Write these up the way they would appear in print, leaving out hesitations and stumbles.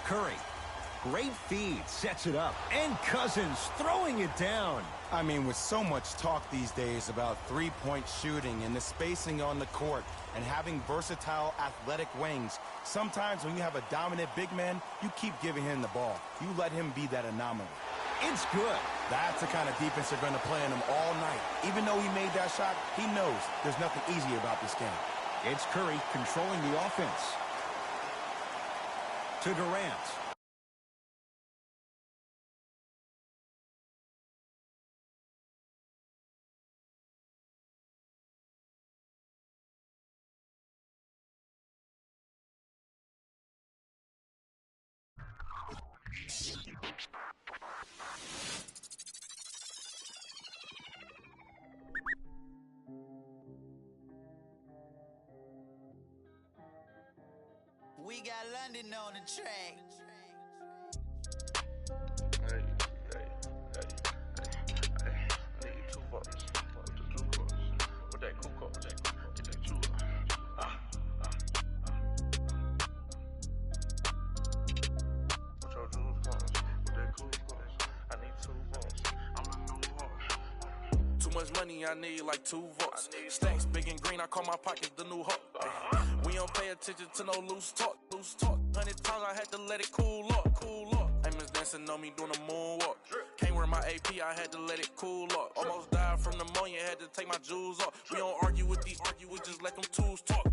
Curry. Great feed, sets it up, and Cousins throwing it down. I mean, with so much talk these days about three-point shooting and the spacing on the court and having versatile athletic wings, sometimes when you have a dominant big man, you keep giving him the ball. You let him be that anomaly. It's good. That's the kind of defense they're going to play on him all night. Even though he made that shot, he knows there's nothing easy about this game. It's Curry controlling the offense. To Durant. We got London on the track. Hey, I need 2 bucks. With that cocoa, get that 2 What your juice cost? With that cocoa, I need 2 bucks. I'm the new horse. Too much money, I need like 2 votes. Stacks big and green, I call my pockets the new hook. We don't pay attention to no loose talk. 100 times I had to let it cool up. Amos dancing on me doing a moonwalk. Can't wear my AP, I had to let it cool up. Almost died from pneumonia, had to take my jewels off. We don't argue with these, we just let them tools talk.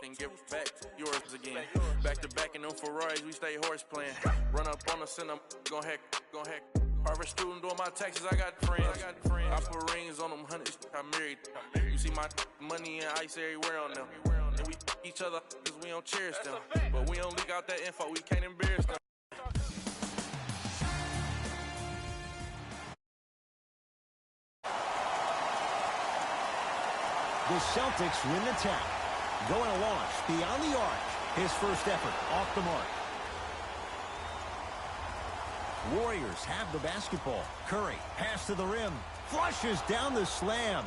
Then give back yours again. Back to back in them Ferraris, we stay horse playing. Run up on us and I'm gon' hack. Harvard student doing my taxes, I got friends. I put rings on them hundreds, I married. You see my money and ice everywhere on them. And we each other cause we don't cherish them. But we don't leak out that info, we can't embarrass them. The Celtics win the tap. Going to launch beyond the arc. His first effort off the mark. Warriors have the basketball. Curry, pass to the rim. Flushes down the slam.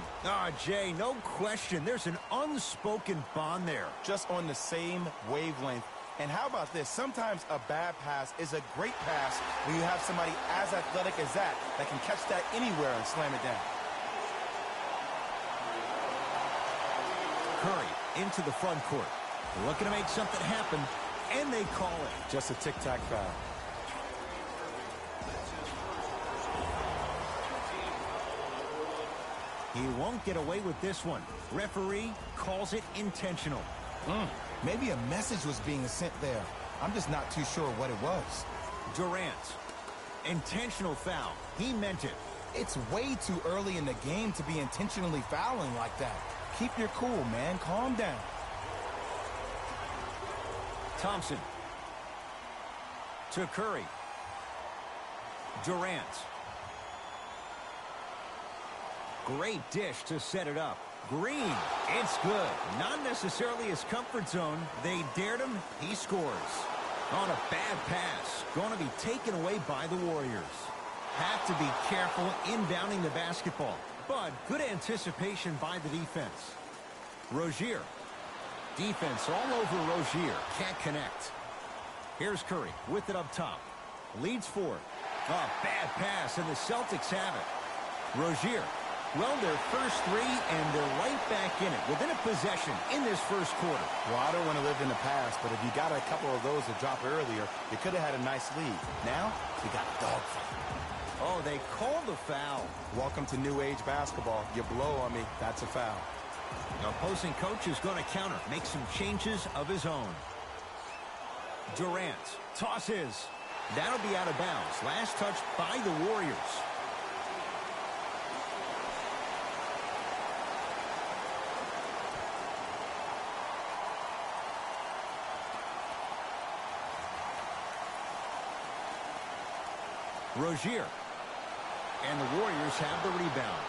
Jay, no question. There's an unspoken bond there. Just on the same wavelength. And how about this? Sometimes a bad pass is a great pass when you have somebody as athletic as that can catch that anywhere and slam it down. Curry into the front court. Looking to make something happen, and they call it. Just a tic-tac foul. He won't get away with this one. Referee calls it intentional. Maybe a message was being sent there. I'm just not too sure what it was. Durant. Intentional foul. He meant it. It's way too early in the game to be intentionally fouling like that. Keep your cool, man. Calm down. Thompson. To Curry. Durant. Great dish to set it up. Green. It's good. Not necessarily his comfort zone. They dared him. He scores. On a bad pass. Going to be taken away by the Warriors. Have to be careful inbounding the basketball. But good anticipation by the defense. Rozier. Defense all over Rozier. Can't connect. Here's Curry with it up top. Leads 4. A bad pass, and the Celtics have it. Rozier. Well, their first 3, and they're right back in it within a possession in this first quarter. Well, I don't want to live in the past, but if you got a couple of those to drop earlier, you could have had a nice lead. Now, we got a dogfight. Oh, they called the foul. Welcome to new age basketball. You blow on me, that's a foul. The opposing coach is going to counter, make some changes of his own. Durant tosses. That'll be out of bounds. Last touch by the Warriors. Rozier. And the Warriors have the rebound.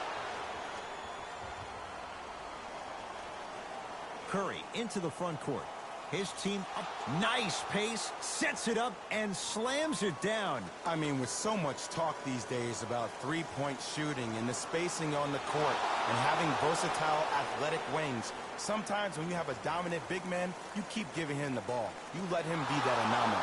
Curry into the front court. His team up. Nice pace. Sets it up and slams it down. I mean, with so much talk these days about three-point shooting and the spacing on the court and having versatile athletic wings, sometimes when you have a dominant big man, you keep giving him the ball. You let him be that anomaly.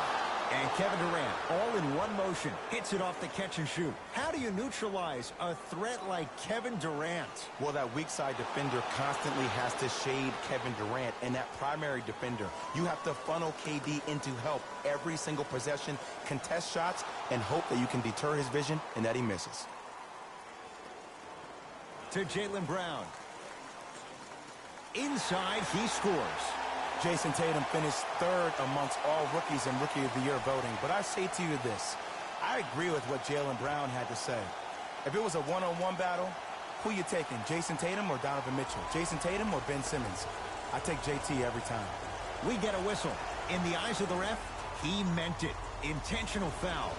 And Kevin Durant, all in one motion, hits it off the catch and shoot. How do you neutralize a threat like Kevin Durant? Well, that weak side defender constantly has to shade Kevin Durant, and that primary defender, you have to funnel KD into help every single possession, contest shots, and hope that you can deter his vision and that he misses. To Jaylen Brown. Inside, he scores. Jason Tatum finished third amongst all rookies in Rookie of the Year voting. But I say to you this, I agree with what Jaylen Brown had to say. If it was a one-on-one battle, who you taking, Jason Tatum or Donovan Mitchell? Jason Tatum or Ben Simmons? I take JT every time. We get a whistle. In the eyes of the ref, he meant it. Intentional foul.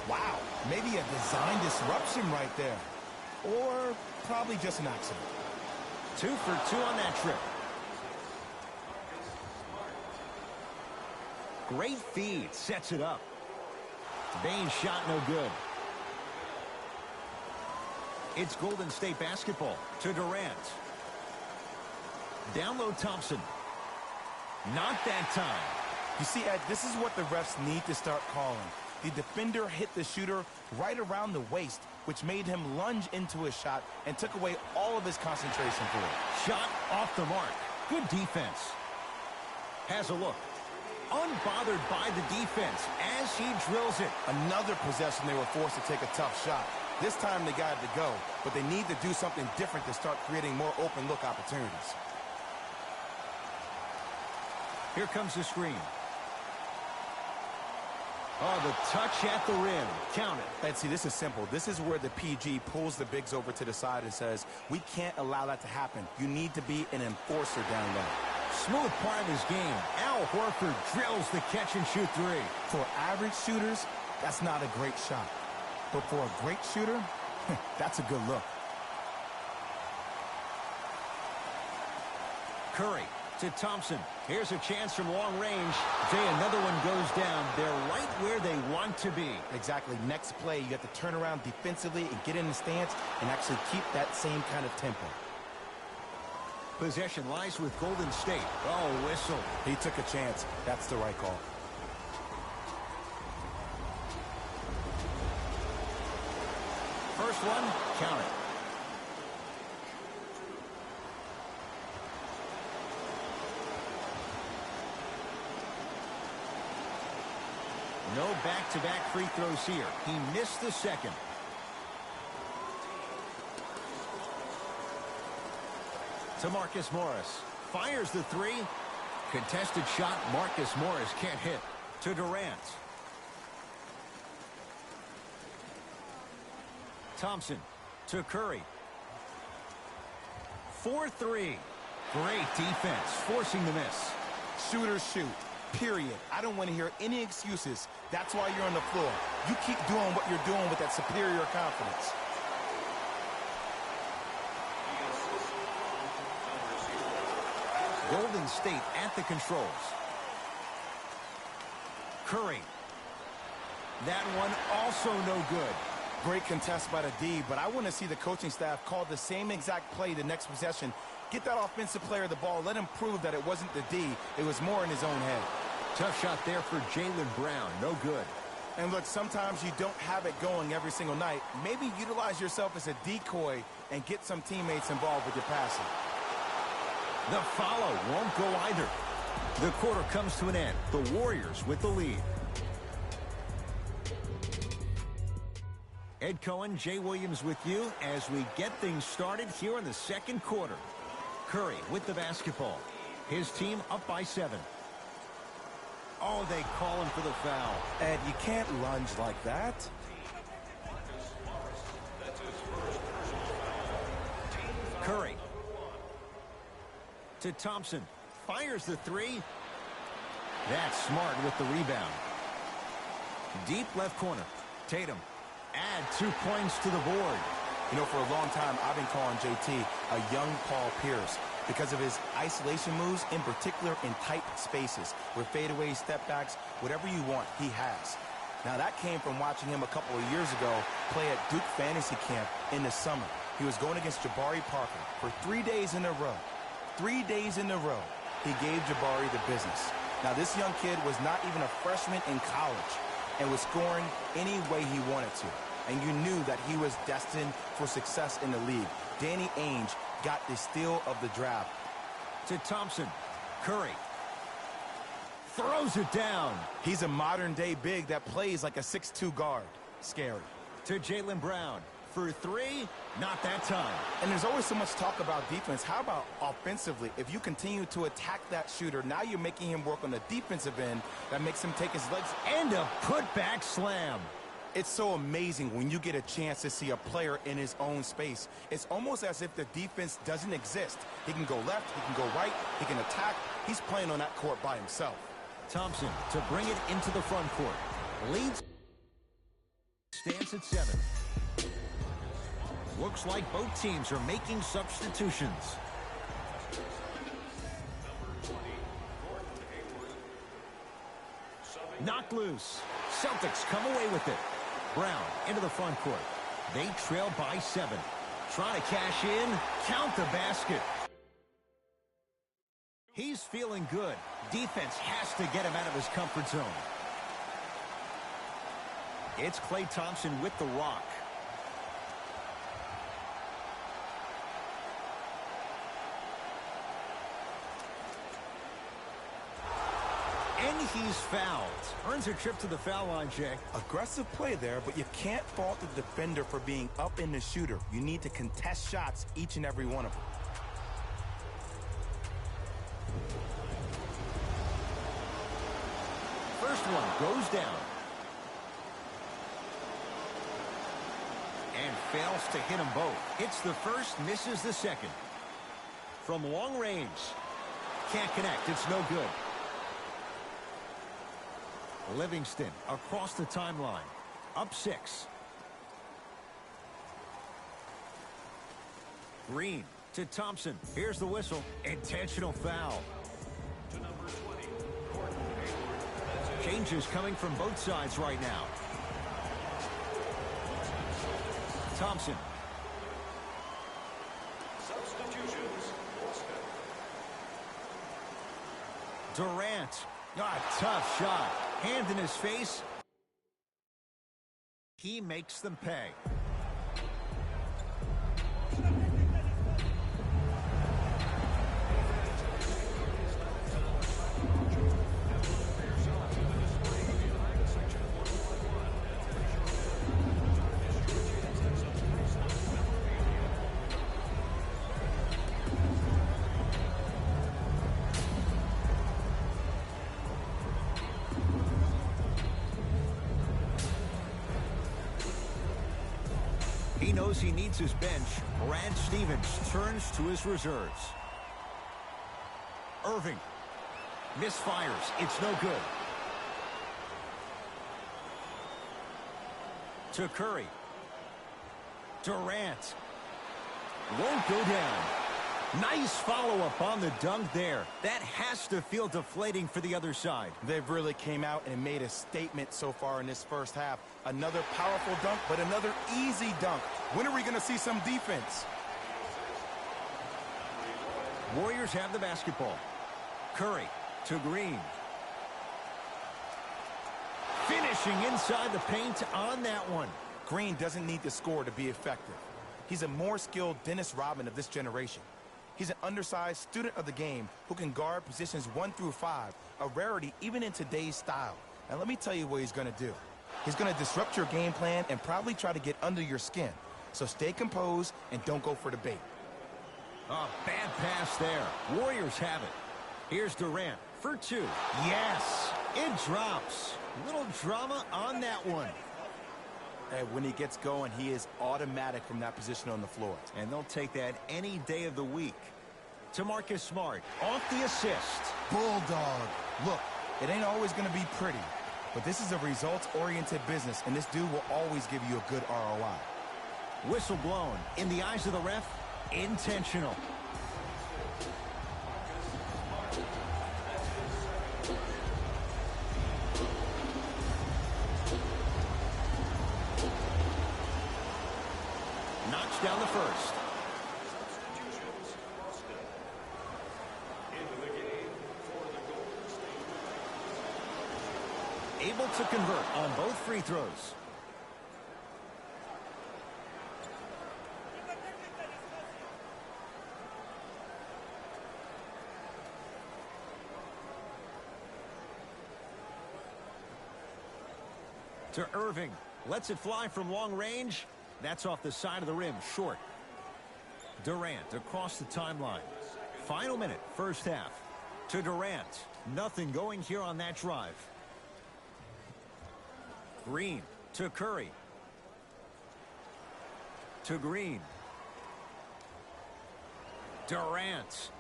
Wow, maybe a design disruption right there. Or probably just an accident. 2 for 2 on that trip. Great feed, sets it up. Bane's shot no good. It's Golden State basketball to Durant. Down low Thompson. Not that time. You see, Ed, this is what the refs need to start calling. The defender hit the shooter right around the waist, which made him lunge into his shot and took away all of his concentration for it. Shot off the mark. Good defense. Has a look. Unbothered by the defense as he drills it. Another possession they were forced to take a tough shot. This time they got it to go, but they need to do something different to start creating more open look opportunities. Here comes the screen. Oh, the touch at the rim. Count it. And see, this is simple. This is where the PG pulls the bigs over to the side and says, we can't allow that to happen. You need to be an enforcer down there. Smooth part of his game. Al Horford drills the catch-and-shoot three. For average shooters, that's not a great shot. But for a great shooter, that's a good look. Curry to Thompson. Here's a chance from long range. Jay, another one goes down. They're right where they want to be. Exactly. Next play, you have to turn around defensively and get in the stance and actually keep that same kind of tempo. Possession lies with Golden State. Oh, whistle. He took a chance. That's the right call. First one, count it. No back-to-back free throws here. He missed the second. To Marcus Morris. Fires the three. Contested shot. Marcus Morris can't hit. To Durant. Thompson to Curry. 4-3. Great defense, forcing the miss. Shooters shoot, period. I don't want to hear any excuses. That's why you're on the floor. You keep doing what you're doing with that superior confidence. Golden State at the controls. Curry. That one also no good. Great contest by the D, but I want to see the coaching staff call the same exact play the next possession. Get that offensive player the ball. Let him prove that it wasn't the D. It was more in his own head. Tough shot there for Jaylen Brown. No good. And look, sometimes you don't have it going every single night. Maybe utilize yourself as a decoy and get some teammates involved with your passing. The follow won't go either. The quarter comes to an end. The Warriors with the lead. Ed Cohen, Jay Williams with you as we get things started here in the second quarter. Curry with the basketball. His team up by 7. Oh, they call him for the foul. Ed, you can't lunge like that. Curry. To Thompson. Fires the three. That's smart with the rebound. Deep left corner. Tatum. Add 2 points to the board. You know, for a long time, I've been calling JT a young Paul Pierce because of his isolation moves, in particular in tight spaces, with fadeaways, step backs, whatever you want, he has. Now, that came from watching him a couple of years ago play at Duke Fantasy Camp in the summer. He was going against Jabari Parker for 3 days in a row. 3 days in a row, he gave Jabari the business. Now, this young kid was not even a freshman in college. and was scoring any way he wanted to. And you knew that he was destined for success in the league. Danny Ainge got the steal of the draft. To Thompson. Curry. Throws it down. He's a modern-day big that plays like a 6'2 guard. Scary. To Jaylen Brown. For three, not that time. And there's always so much talk about defense. How about offensively? If you continue to attack that shooter, now you're making him work on the defensive end. That makes him take his legs. And a putback slam. It's so amazing when you get a chance to see a player in his own space. It's almost as if the defense doesn't exist. He can go left, he can go right, he can attack. He's playing on that court by himself. Thompson to bring it into the front court. Leads. Stands at 7. Looks like both teams are making substitutions. Knocked loose. Celtics come away with it. Brown into the front court. They trail by 7. Trying to cash in. Count the basket. He's feeling good. Defense has to get him out of his comfort zone. It's Klay Thompson with the rock. And he's fouled. Earns a trip to the foul line, Jay. Aggressive play there, but you can't fault the defender for being up in the shooter. You need to contest shots, each and every one of them. First one goes down. And fails to hit them both. Hits the first, misses the second. From long range. Can't connect. It's no good. Livingston across the timeline. Up 6. Green to Thompson. Here's the whistle. Intentional foul. Changes coming from both sides right now. Thompson. Durant. Tough shot. Hand in his face. He makes them pay. He knows he needs his bench. Brad Stevens turns to his reserves. Irving misfires. It's no good. To Curry. Durant. Won't go down. Nice follow-up on the dunk there. That has to feel deflating for the other side. They've really came out and made a statement so far in this first half. Another powerful dunk, but another easy dunk. When are we going to see some defense? Warriors have the basketball. Curry to Green. Finishing inside the paint on that one. Green doesn't need to score to be effective. He's a more skilled Dennis Rodman of this generation. He's an undersized student of the game who can guard positions 1 through 5, a rarity even in today's style. And let me tell you what he's going to do. He's going to disrupt your game plan and probably try to get under your skin. So stay composed and don't go for the bait. A bad pass there. Warriors have it. Here's Durant for 2. Yes, it drops. Little drama on that one. And when he gets going, he is automatic from that position on the floor. And they'll take that any day of the week. To Marcus Smart, off the assist. Bulldog. Look, it ain't always going to be pretty, but this is a results-oriented business, and this dude will always give you a good ROI. Whistle blown. In the eyes of the ref, intentional. Knocks down the first. able to convert on both free throws. To Irving. Lets it fly from long range. That's off the side of the rim, short. Durant across the timeline. Final minute, first half. To Durant. Nothing going here on that drive. Green to Curry. To Green. Durant.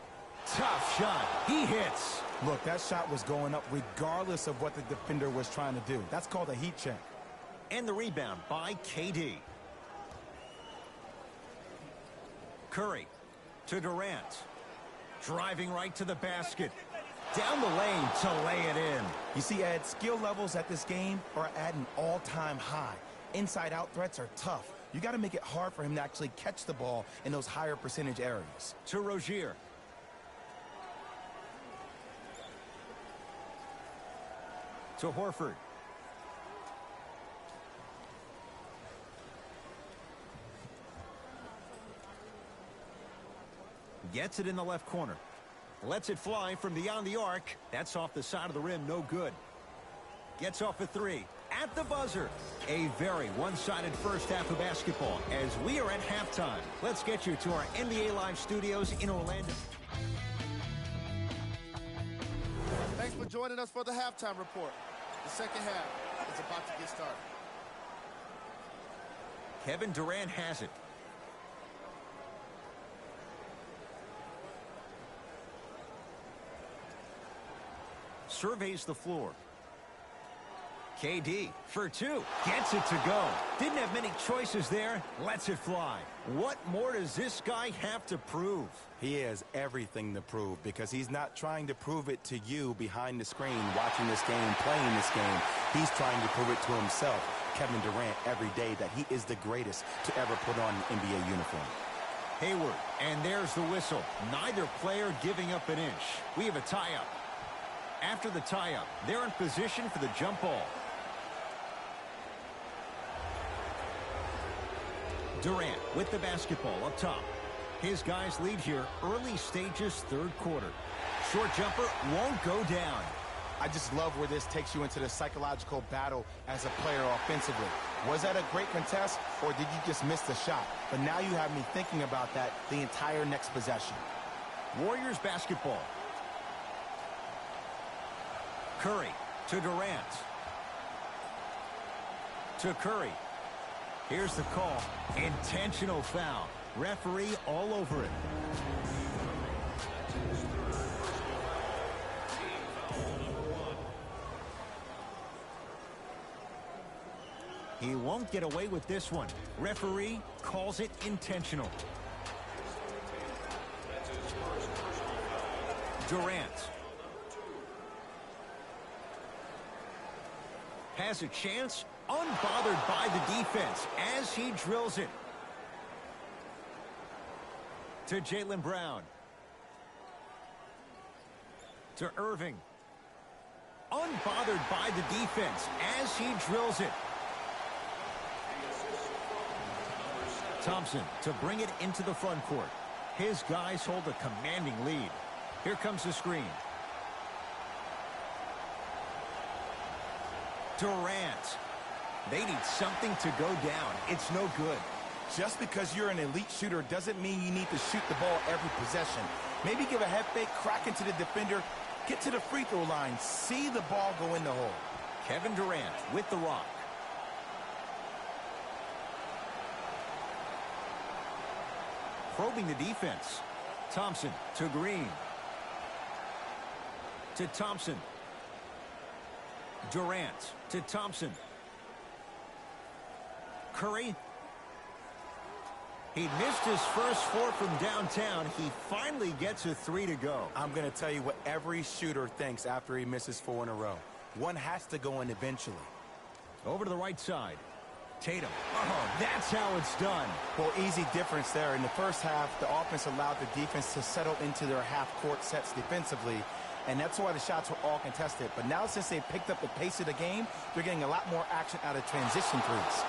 Tough shot. He hits. Look, that shot was going up regardless of what the defender was trying to do. That's called a heat check. And the rebound by KD. Curry to Durant. Driving right to the basket. Down the lane to lay it in. You see, Ed, skill levels at this game are at an all-time high. Inside-out threats are tough. You got to make it hard for him to actually catch the ball in those higher percentage areas. To Rozier. To Horford. Gets it in the left corner. Lets it fly from beyond the arc. That's off the side of the rim, no good. Gets off a three. At the buzzer. A very one-sided first half of basketball as we are at halftime. Let's get you to our NBA Live studios in Orlando. Thanks for joining us for the halftime report. The second half is about to get started. Kevin Durant has it. Surveys the floor. KD for two. Gets it to go. Didn't have many choices there. Lets it fly. What more does this guy have to prove? He has everything to prove because he's not trying to prove it to you behind the screen watching this game, playing this game. He's trying to prove it to himself, Kevin Durant, every day that he is the greatest to ever put on an NBA uniform. Hayward, and there's the whistle. Neither player giving up an inch. We have a tie-up. After the tie-up, they're in position for the jump ball. Durant with the basketball up top. His guys lead here, early stages, third quarter. Short jumper won't go down. I just love where this takes you into the psychological battle as a player offensively. Was that a great contest, or did you just miss the shot? But now you have me thinking about that the entire next possession. Warriors basketball. Curry to Durant. To Curry. Here's the call. Intentional foul. Referee all over it. He won't get away with this one. Referee calls it intentional. Durant. Has a chance, unbothered by the defense as he drills it. To Jaylen Brown. To Irving. Unbothered by the defense as he drills it. Thompson to bring it into the front court. His guys hold a commanding lead. Here comes the screen. Durant. They need something to go down. It's no good. Just because you're an elite shooter doesn't mean you need to shoot the ball every possession. Maybe give a head fake, crack into the defender, get to the free throw line, see the ball go in the hole. Kevin Durant with the rock. Probing the defense. Thompson to Green. To Thompson. Durant to Thompson. Curry. He missed his first four from downtown. He finally gets a three to go. I'm going to tell you what every shooter thinks after he misses four in a row. One has to go in eventually. Over to the right side. Tatum. Oh, that's how it's done. Well, easy difference there. In the first half, the offense allowed the defense to settle into their half-court sets defensively. and that's why the shots were all contested. But now since they picked up the pace of the game, they're getting a lot more action out of transition threes.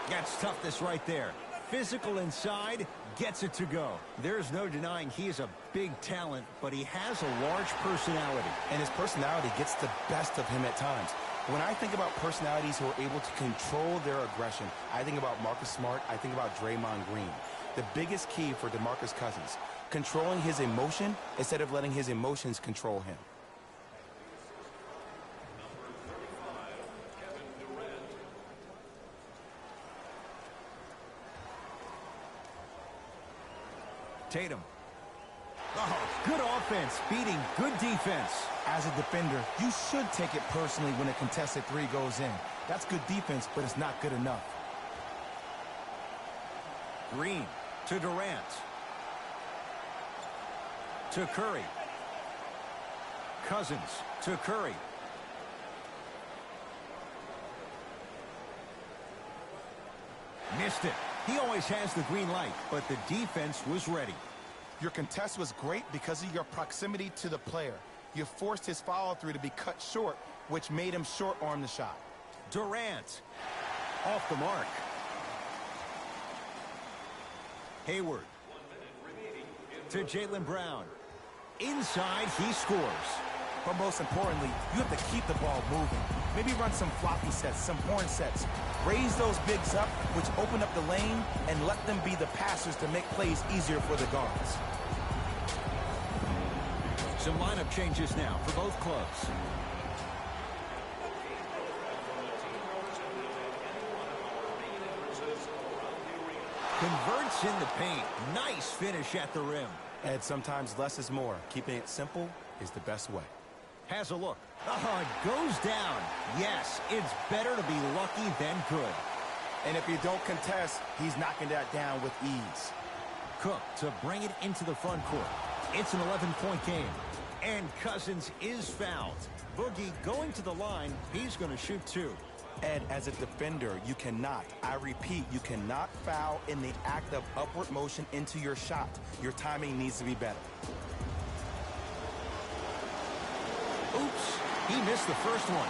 That's toughness right there. Physical inside, gets it to go. There's no denying he is a big talent, but he has a large personality. And his personality gets the best of him at times. When I think about personalities who are able to control their aggression, I think about Marcus Smart, I think about Draymond Green. The biggest key for DeMarcus Cousins, controlling his emotion instead of letting his emotions control him. Tatum. Oh, good offense, beating good defense. As a defender, you should take it personally when a contested three goes in. That's good defense, but it's not good enough. Green to Durant. To Curry. Cousins to Curry. Missed it. He always has the green light, but the defense was ready. Your contest was great because of your proximity to the player. You forced his follow-through to be cut short, which made him short-arm the shot. Durant. Off the mark. Hayward. To Jaylen Brown. Inside, he scores. But most importantly, you have to keep the ball moving. Maybe run some floppy sets, some horn sets. Raise those bigs up, which open up the lane, and let them be the passers to make plays easier for the guards. Some lineup changes now for both clubs. Converts in the paint. Nice finish at the rim. And sometimes less is more. Keeping it simple is the best way. Has a look. Oh, it goes down. Yes, it's better to be lucky than good. And if you don't contest, he's knocking that down with ease. Cook to bring it into the front court. It's an 11-point game. And Cousins is fouled. Boogie going to the line. He's going to shoot two. And as a defender, you cannot, I repeat, you cannot foul in the act of upward motion into your shot. Your timing needs to be better. Oops, he missed the first one.